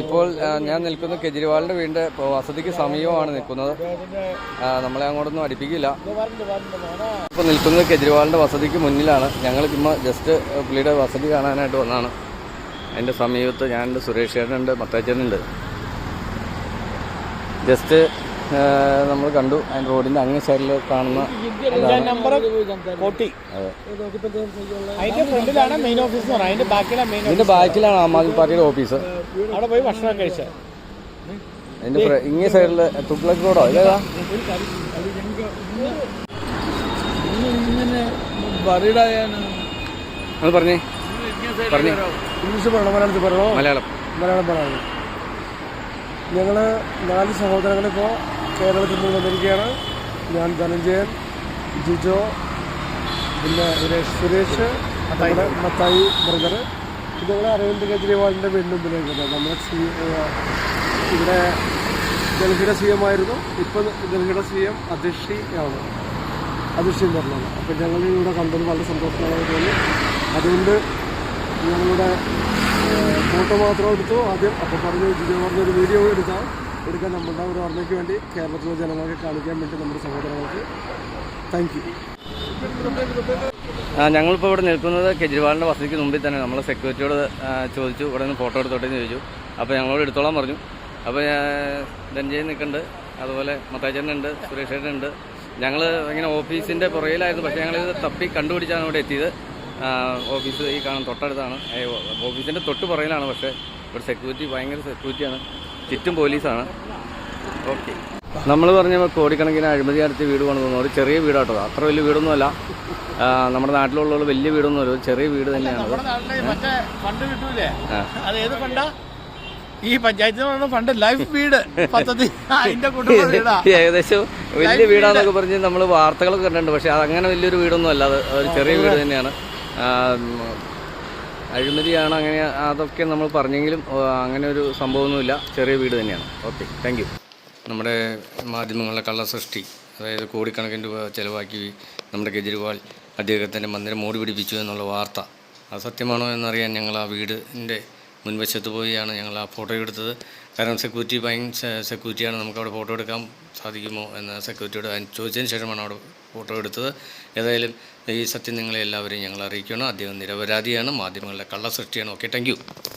ഇപ്പോൾ ഞാൻ നിൽക്കുന്നത് കെജ്രിവാളിൻ്റെ വീടിൻ്റെ വസതിക്ക് സമീപമാണ് നിൽക്കുന്നത്. നമ്മളെ അങ്ങോട്ടൊന്നും അടുപ്പിക്കില്ല. ഇപ്പോൾ നിൽക്കുന്നത് കെജ്രിവാളിൻ്റെ വസതിക്ക് മുന്നിലാണ്. ഞങ്ങൾ ചുമ്മാ ജസ്റ്റ് പുള്ളിയുടെ വസതി കാണാനായിട്ട് വന്നതാണ്. അതിൻ്റെ സമീപത്ത് ഞാനുണ്ട്, സുരേഷ് ചേട്ടനുണ്ട്, മത്താച്ചനുണ്ട്. ജസ്റ്റ് നമ്മൾ കണ്ടു. അതിൻ്റെ റോഡിൻ്റെ അങ്ങേ സൈഡിൽ കാണുന്ന ഇതിൻ്റെ ബാക്കിലാണ് ആം ആദ്മി പാർട്ടിയുടെ ഓഫീസ്. അവിടെ പോയി ഭക്ഷണം കഴിച്ചത്. അതിൻ്റെ ഇങ്ങേ സൈഡിൽ തുഗ്ലക് റോഡോ ഇതേതാ? അത് പറഞ്ഞേ പറഞ്ഞേ. ഇംഗ്ലീഷ് പറയണോ മലയാളത്തിൽ പറയണോ? മലയാളം പറയണം. ഞങ്ങൾ 4 സഹോദരങ്ങളിപ്പോൾ കേരളത്തിൽ നിന്ന് വന്നിരിക്കുകയാണ്. ഞാൻ ധനഞ്ജയൻ, ജിജോ, പിന്നെ സുരേഷ്, മത്തായി ബ്രദർ. ഇത് ഞങ്ങൾ അരവിന്ദ് കെജ്രിവാളിൻ്റെ വീടിന് മുമ്പിലേക്കാണ്. നമ്മുടെ ഇവിടെ ഡൽഹിയുടെ സി എം ആയിരുന്നു. ഇപ്പം ഡൽഹിയുടെ സി എം അധ്യക്ഷയാണ്, അധ്യക്ഷൻ പറഞ്ഞത്. അപ്പം ഞങ്ങൾ ഇവിടെ കണ്ടത് വളരെ സന്തോഷമായി തോന്നി. അതുകൊണ്ട് ഞങ്ങളുടെ ഫോട്ടോ മാത്രം എടുത്തു ആദ്യം. അപ്പോൾ ജിജോ പറഞ്ഞൊരു വീഡിയോ എടുക്കാൻ നമ്മുടെ ഒരു ഓർമ്മയ്ക്ക് വേണ്ടി കേരളത്തിലെ ജനങ്ങൾക്ക് കാണിക്കാൻ വേണ്ടി നമ്മുടെ സഹോദരങ്ങൾക്ക് താങ്ക് യു. ഞങ്ങളിപ്പോൾ ഇവിടെ നിൽക്കുന്നത് കെജ്രിവാളിൻ്റെ വസതിക്ക് മുമ്പിൽ തന്നെ. നമ്മൾ സെക്യൂരിറ്റിയോട് ചോദിച്ചു ഇവിടെ നിന്ന് ഫോട്ടോ എടുത്തോട്ടെന്ന് ചോദിച്ചു. അപ്പോൾ ഞങ്ങളോട് എടുത്തോളാൻ പറഞ്ഞു. അപ്പോൾ ധനഞ്ജയൻ നിൽക്കുന്നുണ്ട്, അതുപോലെ മത്താച്ചേട്ടനുണ്ട്, സുരേഷ് ചേട്ടനുണ്ട്. ഞങ്ങൾ ഇങ്ങനെ ഓഫീസിൻ്റെ പുറകിലായിരുന്നു. പക്ഷേ ഞങ്ങളിത് തപ്പി കണ്ടുപിടിച്ചാണ് ഇവിടെ എത്തിയത്. ഓഫീസ് ഈ കാണും തൊട്ടടുത്താണ്. ഓഫീസിൻ്റെ തൊട്ട് പുറകിലാണ്. പക്ഷേ ഇവിടെ സെക്യൂരിറ്റി ഭയങ്കര സെക്യൂരിറ്റിയാണ്, ചുറ്റും പോലീസാണ്. ഓക്കെ, നമ്മൾ പറഞ്ഞ കോടിക്കണക്കിന് അഴിമതി നടത്തിയ വീട് കൊണ്ടുവന്നു. ഒരു ചെറിയ വീടാട്ടോ, അത്ര വലിയ വീടൊന്നുമല്ല. നമ്മുടെ നാട്ടിലുള്ള വലിയ വീടൊന്നുമല്ല, ഒരു ചെറിയ വീട് തന്നെയാണ്. ഈ പഞ്ചായത്തിന് ഫണ്ട് ലൈഫ് വീട് പദ്ധതി ഏകദേശം വലിയ വീടാന്നൊക്കെ പറഞ്ഞ് നമ്മൾ വാർത്തകളൊക്കെ കണ്ടിട്ടുണ്ട്. പക്ഷെ അതങ്ങനെ വലിയൊരു വീടൊന്നും അല്ല, അത് ഒരു ചെറിയ വീട് തന്നെയാണ്. അഴിമതിയാണ് അങ്ങനെ അതൊക്കെ നമ്മൾ പറഞ്ഞെങ്കിലും അങ്ങനെ ഒരു സംഭവമൊന്നുമില്ല, ചെറിയ വീട് തന്നെയാണ്. Okay, thank you. നമ്മുടെ മാധ്യമങ്ങളുടെ കള്ളസൃഷ്ടി, അതായത് കോടിക്കണക്കിന് രൂപ ചിലവാക്കി നമ്മുടെ കെജ്രിവാൾ അദ്ദേഹത്തിൻ്റെ മന്ദിരം മോടി പിടിപ്പിച്ചു എന്നുള്ള വാർത്ത, അത് സത്യമാണോ എന്നറിയാൻ ഞങ്ങൾ ആ വീടിൻ്റെ മുൻവശത്ത് പോയാണ് ഞങ്ങൾ ആ ഫോട്ടോ എടുത്തത്. കാരണം സെക്യൂരിറ്റിയാണ്, നമുക്കവിടെ ഫോട്ടോ എടുക്കാൻ സാധിക്കുമോ എന്ന് സെക്യൂരിറ്റിയോട് ചോദിച്ചതിന് ശേഷമാണ് അവിടെ ഫോട്ടോ എടുത്തത്. ഏതായാലും ഈ സത്യം നിങ്ങളെ എല്ലാവരെയും ഞങ്ങൾ അറിയിക്കണം. അദ്ദേഹം നിരപരാധിയാണ്, മാധ്യമങ്ങളുടെ കള്ളസൃഷ്ടിയാണ്. Okay, thank you.